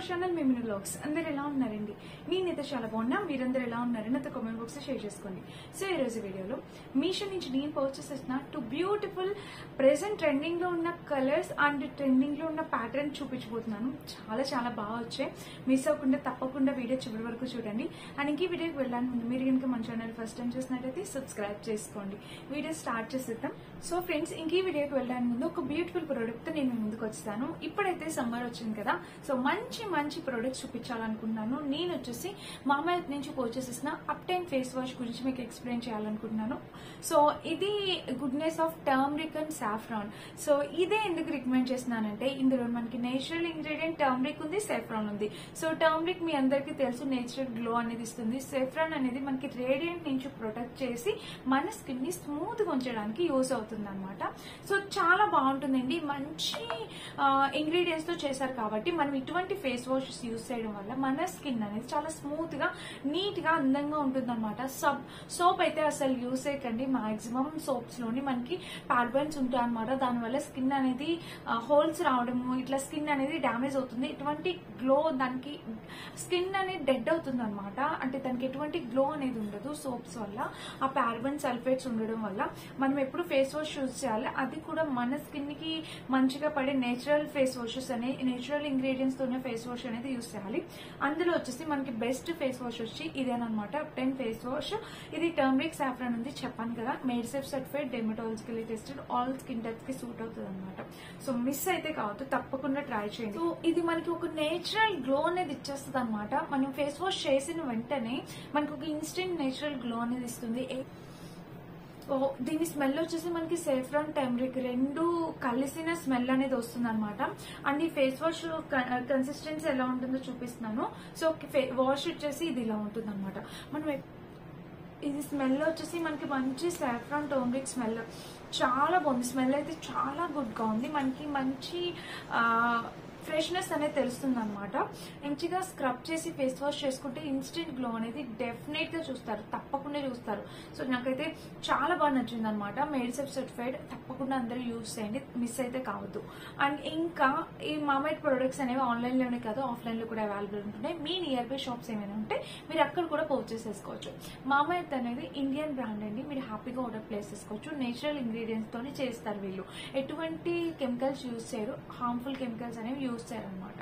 Our channel మిమిని vlogs. అందరు ఎలా ఉన్నారండి? నేనైతే చాలా బాగున్నా. మీరందరూ ఎలా ఉన్నారని నాతో కామెంట్ బాక్స్ లో షేర్ చేసుకోండి. సో ఈ రోజు వీడియోలో మీషో నుంచి నేను పర్చేస్ చేసిన 2 బ్యూటిఫుల్ ప్రెసెంట్ ట్రెండింగ్ లో ఉన్న కలర్స్ అండ్ ట్రెండింగ్ లో ఉన్న ప్యాటర్న్ చూపించబోతున్నాను. చాలా చాలా బాగా వచ్చాయి. మిస్ అవ్వకుండా తప్పకుండా వీడియో చివరి వరకు చూడండి. అండ్ ఇంక వీడియోకి వెళ్ళడానికి ముందు మీరు కనుక మన ఛానల్ ఫస్ట్ టైం చూసినట్లయితే సబ్స్క్రైబ్ చేసుకోండి. వీడియో స్టార్ట్ చేసేద్దాం. సో ఫ్రెండ్స్, ఇంక ఈ వీడియోకి వెళ్ళడానికి ముందు ఒక బ్యూటిఫుల్ ప్రోడక్ట్ తో నేను ముందుకు వచ్చేసాను. ఇప్పుడైతే సమ్మర్ వచ్చింది కదా, సో మంచి మంచి ప్రొడక్ట్స్ చూపించాలనుకుంటున్నాను. నేను వచ్చేసి మామా ఎర్త్ నుంచి పర్చేస్ చేసిన అప్టైన్ ఫేస్ వాష్ గురించి మీకు ఎక్స్ప్లెయిన్ చేయాలనుకుంటున్నాను. సో ఇది goodness of turmeric and saffron. So ఇదే ఎందుకు రికమెండ్ చేస్తున్నానంటే, ఇందులో మనకి నేచురల్ ఇంగ్రీడియంట్ టర్మరిక్ ఉంది, సాఫ్రాన్ ఉంది. సో టర్మరిక్ మీ అందరికీ తెలుసు, నేచురల్ గ్లో అనేది ఇస్తుంది. సాఫ్రాన్ అనేది మనకి రేడియంట్ నుంచి ప్రొటెక్ట్ చేసి మన స్కిన్ ని స్మూత్ గా ఉంచడానికి యూజ్ అవుతుంది అనమాట. సో చాలా బాగుంటుందండి. మంచి ఇంగ్రీడియంట్స్ తో చేశారు కాబట్టి మనం ఇటువంటి ఫేస్ వాషెస్ యూజ్ చేయడం వల్ల మన స్కిన్ అనేది చాలా స్మూత్ గా, నీట్ గా, అందంగా ఉంటుంది అనమాట. సోప్ అయితే అసలు యూజ్ చేయకండి. మాక్సిమం సోప్స్ లోని మనకి పార్బెన్స్ ఉంటాయి అనమాట. దానివల్ల స్కిన్ అనేది హోల్స్ రావడము, ఇట్లా స్కిన్ అనేది డ్యామేజ్ అవుతుంది. ఎటువంటి గ్లో, దానికి స్కిన్ అనేది డెడ్ అవుతుంది అనమాట. అంటే దానికి ఎటువంటి గ్లో అనేది ఉండదు సోప్స్ వల్ల. ఆ పార్బెన్ సల్ఫేట్స్ ఉండడం వల్ల మనం ఎప్పుడు ఫేస్ వాష్ యూజ్ చేయాలి, అది కూడా మన స్కిన్ కి మంచిగా పడే నేచురల్ ఫేస్ వాషెస్ అనేవి, నేచురల్ ఇంగ్రీడియంట్స్ తోనే ఫేస్ వాష్ అనేది యూజ్ చేయాలి. అందులో వచ్చేసి మనకి బెస్ట్ ఫేస్ వాష్ వచ్చి ఇదేనమాట, అప్టైన్ ఫేస్ వాష్. ఇది టర్మరిక్, సాఫ్రాన్ ఉంది చెప్పాను కదా. Made safe certified, dermatologically tested, all skin types కి సూట్ అవుతుంది అనమాట. సో మిస్ అయితే కావద్దు, తప్పకుండా ట్రై చేయండి. సో ఇది మనకి ఒక నేచురల్ గ్లో అనేది ఇచ్చేస్తుంది అనమాట. మనం ఫేస్ వాష్ చేసిన వెంటనే మనకు ఒక ఇన్స్టెంట్ నేచురల్ గ్లో అనేది ఇస్తుంది. దీని స్మెల్ వచ్చేసి మనకి సాఫ్రాన్, టర్మరిక్ రెండు కలిసిన స్మెల్ అనేది వస్తుంది అనమాట. అండ్ ఈ ఫేస్ వాష్ కన్సిస్టెన్సీ ఎలా ఉంటుందో చూపిస్తున్నాను. సో వాష్ వచ్చేసి ఇది ఇలా ఉంటుంది అనమాట. మనం ఇది స్మెల్ వచ్చేసి మనకి మంచి సాఫ్రాన్, టర్మరిక్ స్మెల్ చాలా బాగుంది. స్మెల్ అయితే చాలా గుడ్ గా ఉంది. మనకి మంచి ఫ్రెష్నెస్ అనేది తెలుస్తుంది అనమాట. మంచిగా స్క్రబ్ చేసి ఫేస్ వాష్ చేసుకుంటే ఇన్స్టెంట్ గ్లో అనేది డెఫినెట్ గా చూస్తారు, తప్పకుండా చూస్తారు. సో నాకైతే చాలా బాగా నచ్చింది అనమాట. మేడ్సేఫ్ సర్టిఫైడ్, తప్పకుండా అందరూ యూజ్ చేయండి, మిస్ అయితే కావద్దు. అండ్ ఇంకా ఈ మామా ఎర్త్ ప్రొడక్ట్స్ అనేవి ఆన్లైన్ లోనే కాదు, ఆఫ్లైన్ లో కూడా అవైలబుల్ ఉంటున్నాయి. మీ నియర్ బై షాప్స్ ఏమైనా ఉంటే మీరు అక్కడ కూడా పర్చేస్ చేసుకోవచ్చు. మామా ఎర్త్ అనేది ఇండియన్ బ్రాండ్ అండి. మీరు హ్యాపీగా ఆర్డర్ ప్లేస్ చేసుకోవచ్చు. నేచురల్ ఇంగ్రీడియంట్స్ తోనే చేస్తారు వీళ్ళు. ఎటువంటి కెమికల్స్ యూజ్ చేయరు, హార్మ్ఫుల్ కెమికల్స్ అనేవి యూజ్ చేయాలన్నమాట.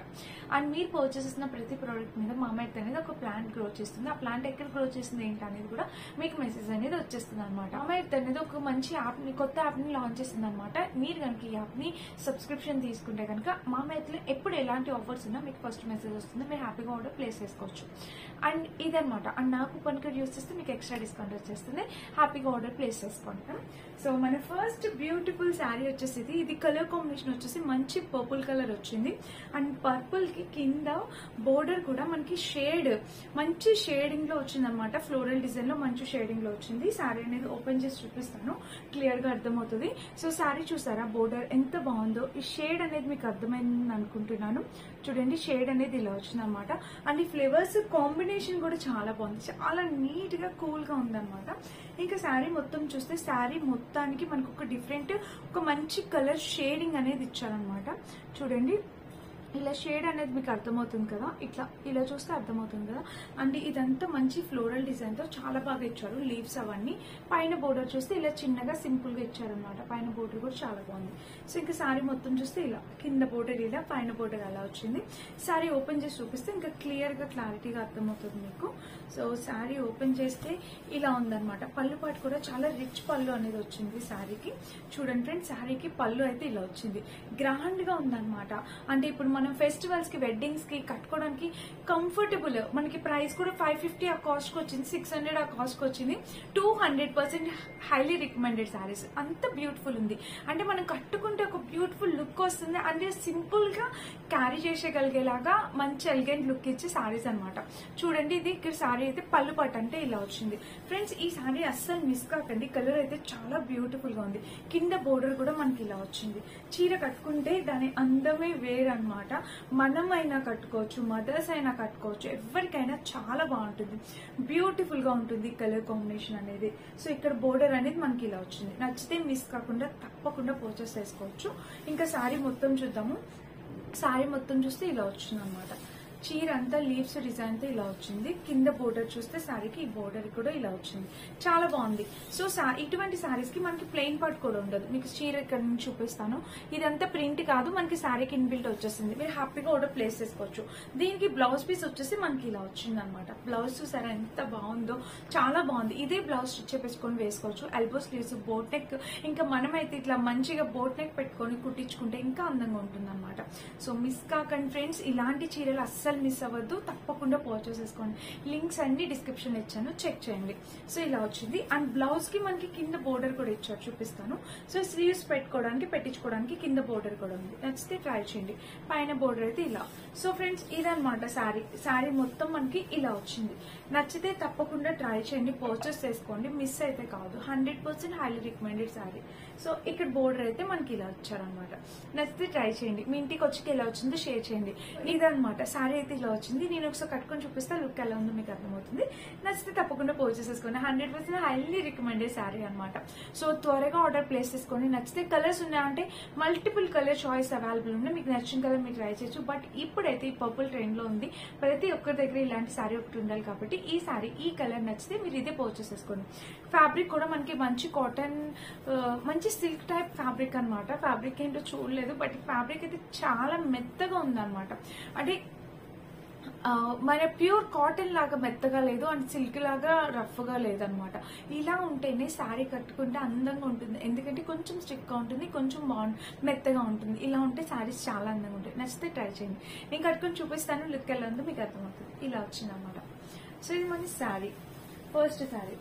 అండ్ మీరు పర్చేస్ చేసిన ప్రతి ప్రోడక్ట్ మీద మామా ఎర్త్ అనేది ఒక ప్లాంట్ గ్రో చేస్తుంది. ఆ ప్లాంట్ ఎక్కడ గ్రో చేస్తుంది ఏంటి అనేది కూడా మీకు మెసేజ్ అనేది వచ్చేస్తుంది అనమాట. మామా ఎర్త్ అనేది ఒక మంచి యాప్ ని, కొత్త యాప్ ని లాంచ్ చేస్తుంది అనమాట. మీరు కనుక ఈ యాప్ ని సబ్స్క్రిప్షన్ తీసుకుంటే కనుక మామా ఎర్త్ లో ఎప్పుడు ఎలాంటి ఆఫర్స్ ఉన్నా మీకు ఫస్ట్ మెసేజ్ వస్తుంది. మీరు హ్యాపీగా ఆర్డర్ ప్లేస్ చేసుకోవచ్చు. అండ్ ఇదనమాట. అండ్ నా కూపన్ కోడ్ యూస్ చేస్తే మీకు ఎక్స్ట్రా డిస్కౌంట్ వచ్చేస్తుంది. హ్యాపీగా ఆర్డర్ ప్లేస్ చేసుకుంటాం. సో మన ఫస్ట్ బ్యూటిఫుల్ శారీ వచ్చేసి ఇది కలర్ కాంబినేషన్ వచ్చేసి మంచి పర్పుల్ కలర్ వచ్చింది. అండ్ పర్పుల్ కి కింద బోర్డర్ కూడా మనకి షేడ్, మంచి షేడింగ్ లో వచ్చింది అనమాట. ఫ్లోరల్ డిజైన్ లో మంచి షేడింగ్ లో వచ్చింది. శారీ అనేది ఓపెన్ చేసి చూపిస్తాను, క్లియర్ గా అర్థమవుతుంది. సో శారీ చూసారా, బోర్డర్ ఎంత బాగుందో. ఈ షేడ్ అనేది మీకు అర్థమైందని అనుకుంటున్నాను. చూడండి, షేడ్ అనేది ఇలా వచ్చింది అనమాట. అండ్ ఈ ఫ్లేవర్స్ కాంబినేషన్ కూడా చాలా బాగుంది, చాలా నీట్ గా కూల్ గా ఉందన్నమాట. ఇంకా శారీ మొత్తం చూస్తే శారీ మొత్తానికి మనకు ఒక డిఫరెంట్, ఒక మంచి కలర్ షేడింగ్ అనేది ఇచ్చారనమాట. చూడండి, ఇలా షేడ్ అనేది మీకు అర్థమవుతుంది కదా, ఇలా చూస్తే అర్థమవుతుంది కదా. అండ్ ఇదంతా మంచి ఫ్లోరల్ డిజైన్ తో చాలా బాగా ఇచ్చారు. లీవ్స్ అవన్నీ పైన బోర్డర్ చూస్తే ఇలా చిన్నగా సింపుల్ గా ఇచ్చారనమాట. పైన బోర్డర్ కూడా చాలా బాగుంది. సో ఇంకా శారీ మొత్తం చూస్తే ఇలా కింద బోర్డర్ ఇలా, పైన బోర్డర్ అలా వచ్చింది. శారీ ఓపెన్ చేసి చూపిస్తే ఇంకా క్లియర్ గా, క్లారిటీగా అర్థమవుతుంది మీకు. సో శారీ ఓపెన్ చేస్తే ఇలా ఉందన్నమాట. పళ్ళు పాటు కూడా చాలా రిచ్ పళ్ళు అనేది వచ్చింది శారీకి. చూడండి ఫ్రెండ్స్, శారీకి పళ్ళు అయితే ఇలా వచ్చింది, గ్రాండ్ గా ఉందన్నమాట. అంటే ఇప్పుడు మనం ఫెస్టివల్స్ కి, వెడ్డింగ్స్ కి కట్టుకోవడానికి కంఫర్టబుల్. మనకి ప్రైస్ కూడా 550 ఆ కాస్ట్ కి వచ్చింది, 600 ఆ కాస్ట్ కి వచ్చింది. 200% హైలీ రికమెండెడ్ శారీస్. అంత బ్యూటిఫుల్ ఉంది. అంటే మనం కట్టుకుంటే ఒక బ్యూటిఫుల్ లుక్ వస్తుంది. అంటే సింపుల్ గా క్యారీ చేసేయగలిగేలాగా మంచి ఎలిగెంట్ లుక్ ఇచ్చే శారీస్ అనమాట. చూడండి, ఇది ఇక్కడ శారీ అయితే పళ్ళు పట్టు అంటే ఇలా వచ్చింది. ఫ్రెండ్స్, ఈ శారీ అస్సలు మిస్ కాకండి. కలర్ అయితే చాలా బ్యూటిఫుల్ గా ఉంది. కింద బోర్డర్ కూడా మనకి ఇలా వచ్చింది. చీర కట్టుకుంటే దాని అందమే వేరనమాట. మనమైనా కట్టుకోవచ్చు, మదర్స్ అయినా కట్టుకోవచ్చు, ఎవరికైనా చాలా బాగుంటుంది, బ్యూటిఫుల్ గా ఉంటుంది కలర్ కాంబినేషన్ అనేది. సో ఇక్కడ బోర్డర్ అనేది మనకి ఇలా వచ్చింది. నచ్చితే మిస్ కాకుండా తప్పకుండా పర్చేస్ చేసుకోవచ్చు. ఇంకా శారీ మొత్తం చూద్దాము. శారీ మొత్తం చూస్తే ఇలా వచ్చింది అనమాట. చీర అంతా లీవ్స్ డిజైన్ తో ఇలా వచ్చింది. కింద బోర్డర్ చూస్తే శారీకి ఈ బోర్డర్ కూడా ఇలా వచ్చింది, చాలా బాగుంది. సో ఇటువంటి శారీస్ కి మనకి ప్లెయిన్ పార్ట్ కూడా ఉండదు. మీకు చీర ఇక్కడ నుంచి చూపిస్తాను. ఇదంతా ప్రింట్ కాదు, మనకి శారీకి ఇన్బిల్ట్ వచ్చేసింది. మీరు హ్యాపీగా ఆర్డర్ ప్లేస్ చేసుకోవచ్చు. దీనికి బ్లౌజ్ పీస్ వచ్చేసి మనకి ఇలా వచ్చింది అనమాట. బ్లౌజ్ చూసారా ఎంత బాగుందో, చాలా బాగుంది. ఇదే బ్లౌజ్ స్టిచ్ చేపించుకొని వేసుకోవచ్చు. ఎల్బో స్లీవ్స్, బోట్ నెక్, ఇంకా మనమైతే ఇట్లా మంచిగా బోట్ నెక్ పెట్టుకొని కుట్టించుకుంటే ఇంకా అందంగా ఉంటుంది అనమాట. సో మిస్ కాకండి ఫ్రెండ్స్, ఇలాంటి చీరలు అస్సలు మిస్ అవ్వద్దు, తప్పకుండా పర్చేస్ చేసుకోండి. లింక్స్ అన్ని డిస్క్రిప్షన్ ఇచ్చాను, చెక్ చేయండి. సో ఇలా వచ్చింది. అండ్ బ్లౌజ్ కి మనకి కింద బోర్డర్ కూడా ఇచ్చారు, చూపిస్తాను. సో స్లీవ్స్ పెట్టుకోవడానికి పెట్టించుకోవడానికి కింద బోర్డర్ కూడా ఉంది. నచ్చితే ట్రై చేయండి. పైన బోర్డర్ అయితే ఇలా. సో ఫ్రెండ్స్ ఇదనమాట శారీ మొత్తం మనకి ఇలా వచ్చింది. నచ్చితే తప్పకుండా ట్రై చేయండి, పర్చేస్ చేసుకోండి, మిస్ అయితే కాదు. 100% హైలీ రికమెండెడ్ శారీ. సో ఇక్కడ బోర్డర్ అయితే మనకి ఇలా వచ్చారనమాట. నచ్చితే ట్రై చేయండి. మీ ఇంటికి వచ్చి ఎలా వచ్చిందో షేర్ చేయండి. ఇదనమాట శారీ అయితే ఇలా వచ్చింది. నేను ఒకసారి కట్టుకొని చూపిస్తే లుక్ ఎలా ఉందో మీకు అర్థమవుతుంది. నచ్చితే తప్పకుండా పర్చేస్ చేసుకోండి. 100% హైలీ రికమెండెడ్ శారీ అనమాట. సో త్వరగా ఆర్డర్ ప్లేస్ చేసుకోండి. నచ్చితే కలర్స్ ఉన్నాయంటే మల్టిపుల్ కలర్ చాయిస్ అవైలబుల్ ఉన్నాయి. మీకు నచ్చిన కలర్ మీరు ట్రై చేయొచ్చు. బట్ ఇప్పుడైతే ఈ పర్పుల్ ట్రెండ్ లో ఉంది. ప్రతి ఒక్కరి దగ్గర ఇలాంటి శారీ ఒకటి ఉండాలి కాబట్టి ఈ శారీ, ఈ కలర్ నచ్చితే మీరు ఇదే పర్చేస్ చేసుకోండి. ఫ్యాబ్రిక్ కూడా మనకి మంచి కాటన్, మంచి సిల్క్ టైప్ ఫ్యాబ్రిక్ అనమాట. ఫ్యాబ్రిక్ ఏంటో చూడలేదు, బట్ ఫ్యాబ్రిక్ అయితే చాలా మెత్తగా ఉందన్నమాట. అంటే మన ప్యూర్ కాటన్ లాగా మెత్తగా లేదు, అండ్ సిల్క్ లాగా రఫ్ గా లేదనమాట. ఇలా ఉంటేనే శారీ కట్టుకుంటే అందంగా ఉంటుంది. ఎందుకంటే కొంచెం స్టిక్ గా ఉంటుంది, కొంచెం మెత్తగా ఉంటుంది. ఇలా ఉంటే శారీస్ చాలా అందంగా ఉంటాయి. నచ్చితే ట్రై చేయండి. నేను కట్టుకొని చూపిస్తాను, లుక్ ఎలా ఉందో మీకు అర్థమవుతుంది. ఇలా వచ్చింది అనమాట. సో ఇది మన శారీ, ఫస్ట్ శారీ.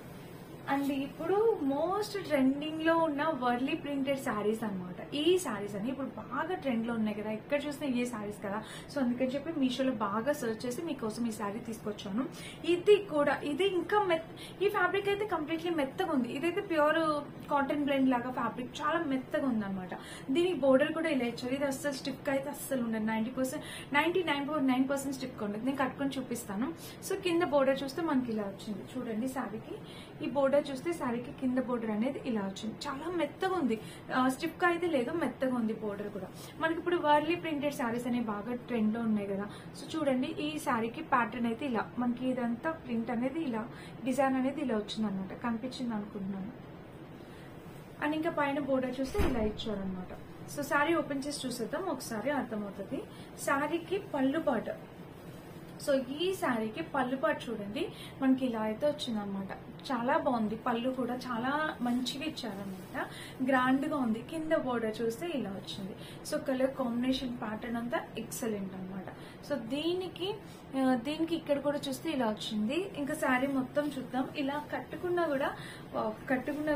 అండ్ ఇప్పుడు మోస్ట్ ట్రెండింగ్ లో ఉన్న వర్లీ ప్రింటెడ్ శారీస్ అనమాట. ఈ శారీస్ అని ఇప్పుడు బాగా ట్రెండ్ లో ఉన్నాయి కదా, ఎక్కడ చూసినా ఏ శారీస్ కదా. సో అందుకని చెప్పి మీషోలో బాగా సర్చ్ చేసి మీకోసం ఈ శారీ తీసుకొచ్చాను. ఇది ఇంకా ఈ ఫ్యాబ్రిక్ అయితే కంప్లీట్లీ మెత్తగా ఉంది. ఇదైతే ప్యూర్ కాటన్ బ్లెండ్ లాగా ఫ్యాబ్రిక్, చాలా మెత్తగా ఉంది అనమాట. దీనికి బోర్డర్ కూడా ఇలా ఇచ్చారు. ఇది అస్సలు స్టిఫ్ అయితే అస్సలు ఉండదు. 99.9% స్టిఫ్ ఉండదు. నేను కట్టుకొని చూపిస్తాను. సో కింద బోర్డర్ చూస్తే మనకి ఇలా వచ్చింది. చూడండి శారీకి ఈ బోర్డర్ చూస్తే శారీకి కింద బోర్డర్ అనేది ఇలా వచ్చింది. చాలా మెత్తగా ఉంది, స్టిఫ్ గా అయితే లేదు, మెత్తగా ఉంది బోర్డర్ కూడా. మనకి ఇప్పుడు వర్లీ ప్రింటెడ్ శారీస్ అనేవి బాగా ట్రెండ్ లో ఉన్నాయి కదా. సో చూడండి ఈ శారీకి ప్యాటర్న్ అయితే ఇలా, మనకి ఇదంతా ప్రింట్ అనేది ఇలా, డిజైన్ అనేది ఇలా వచ్చింది అనమాట. కనిపించింది అనుకుంటున్నాను. అండ్ ఇంకా పైన బోర్డర్ చూస్తే ఇలా ఇచ్చారనమాట. సో శారీ ఓపెన్ చేసి చూసేద్దాం, ఒకసారి అర్థమవుతుంది. శారీకి పళ్ళు పాట. సో ఈ శారీకి పళ్ళు పాటు చూడండి మనకి ఇలా అయితే వచ్చింది అనమాట. చాలా బాగుంది. పళ్ళు కూడా చాలా మంచిగా ఇచ్చారనమాట, గ్రాండ్ గా ఉంది. కింద బోర్డర్ చూస్తే ఇలా వచ్చింది. సో కలర్ కాంబినేషన్ ప్యాటర్న్ అంతా ఎక్సలెంట్ అనమాట. సో దీనికి ఇక్కడ కూడా చూస్తే ఇలా వచ్చింది. ఇంకా శారీ మొత్తం చూద్దాం. ఇలా కట్టుకున్నా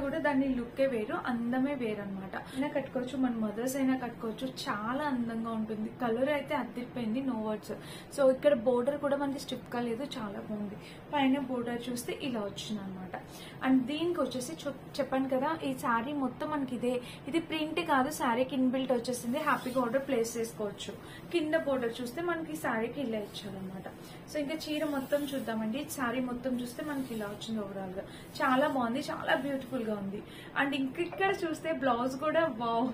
కూడా దాని లుక్కే వేరు, అందమే వేరు అనమాట. అయినా కట్టుకోవచ్చు, మన మదర్స్ అయినా కట్టుకోవచ్చు, చాలా అందంగా ఉంటుంది. కలర్ అయితే అద్దరిపోయింది, నో వర్డ్స్. సో ఇక్కడ బోర్డర్ కూడా మనకి స్టిఫ్ గా లేదు, చాలా బాగుంది. పైన బోర్డర్ చూస్తే ఇలా వచ్చింది అనమాట. అండ్ దీనికి వచ్చేసి చెప్పాను కదా, ఈ శారీ మొత్తం మనకి ఇది ప్రింట్ కాదు, శారీకి ఇన్బిల్ట్ వచ్చేసింది. హ్యాపీగా ఆర్డర్ ప్లేస్ చేసుకోవచ్చు. కింద బోర్డర్ చూస్తే మనకి శారీకి ఇలా ఇచ్చారనమాట. సో ఇంకా చీర మొత్తం చూద్దామండి. శారీ మొత్తం చూస్తే మనకి ఇలా వచ్చింది. ఓవరాల్ గా చాలా బాగుంది, చాలా బ్యూటిఫుల్ గా ఉంది. అండ్ ఇక్కడ చూస్తే బ్లౌజ్ కూడా వావ్,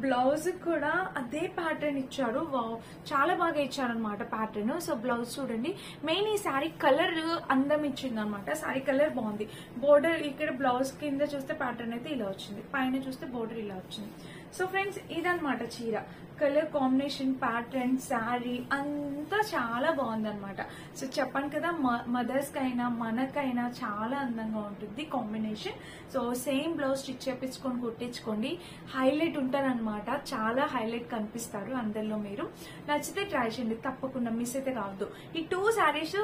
బ్లౌజ్ కూడా అదే ప్యాటర్న్ ఇచ్చారు. వావ్, చాలా బాగా ఇచ్చారనమాట ప్యాటర్న్. సో బ్లౌజ్ చూడండి. మెయిన్ ఈ శారీ కలర్ అందం ఇచ్చింది అనమాట. శారీ కలర్ బాగుంది. బోర్డర్ ఇక్కడ బ్లౌజ్ కింద చూస్తే ప్యాటర్న్ అయితే ఇలా వచ్చింది, పైన చూస్తే బోర్డర్ ఇలా వచ్చింది. సో ఫ్రెండ్స్ ఇదనమాట చీర. కలర్ కాంబినేషన్, ప్యాటర్న్, శారీ అంతా చాలా బాగుందన్నమాట. సో చెప్పాను కదా, మదర్స్ కైనా మనకైనా చాలా అందంగా ఉంటుంది combination. So same blouse stitch చేపించుకొని కుట్టించుకోండి, హైలైట్ ఉంటారనమాట. చాలా హైలైట్ కనిపిస్తారు అందరిలో. మీరు నచ్చితే ట్రై చేయండి, తప్పకుండా మిస్ అయితే కావద్దు. ఈ 2 శారీస్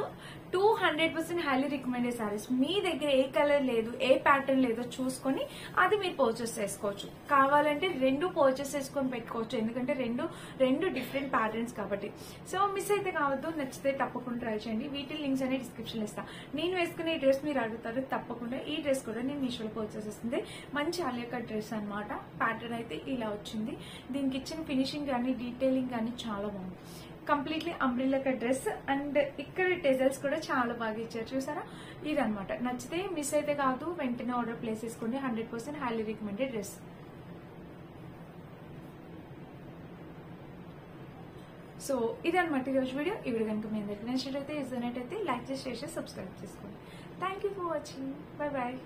200% హైలీ రికమెండెడ్ శారీస్. మీ దగ్గర ఏ కలర్ లేదు, ఏ ప్యాటర్న్ లేదో చూసుకొని అది మీరు పర్చేస్ చేసుకోవచ్చు. కావాలంటే 2 పర్చేస్ చేసుకొని పెట్టుకోవచ్చు, ఎందుకంటే రెండు డిఫరెంట్ ప్యాటర్న్స్ కాబట్టి. సో మిస్ అయితే కావద్దు, నచ్చితే తప్పకుండా ట్రై చేయండి. వీటి లింక్స్ అనే డిస్క్రిప్షన్ ఇస్తా. నేను వేసుకునే డ్రెస్ మీరు అడుగుతారు, తప్పకుండా ఈ డ్రెస్ కూడా నేను మీషోలో పర్చేస్ చేస్తుంది. మంచి ఆలియా కట్ డ్రెస్ అనమాట. ప్యాటర్న్ అయితే ఇలా వచ్చింది. దీనికి ఇచ్చిన ఫినిషింగ్ కానీ డీటెయిలింగ్ కానీ చాలా బాగుంది. Completely umbrella cut dress. And ఇక్కడ టెజల్స్ కూడా చాలా బాగా ఇచ్చారు, చూసారా. ఇదనమాట. నచ్చితే మిస్ అయితే కాదు, వెంటనే ఆర్డర్ ప్లేస్ చేసుకోండి. 100% హైలీ రికమెండెడ్ డ్రెస్. సో ఇదన్నమాట ఈరోజు వీడియో. ఈ వీడియో కనుక మీ అందరికీ నచ్చినట్టయితే లైక్ చేసి షేర్ చేసి సబ్స్క్రైబ్ చేసుకోండి. Thank you for watching. Bye bye.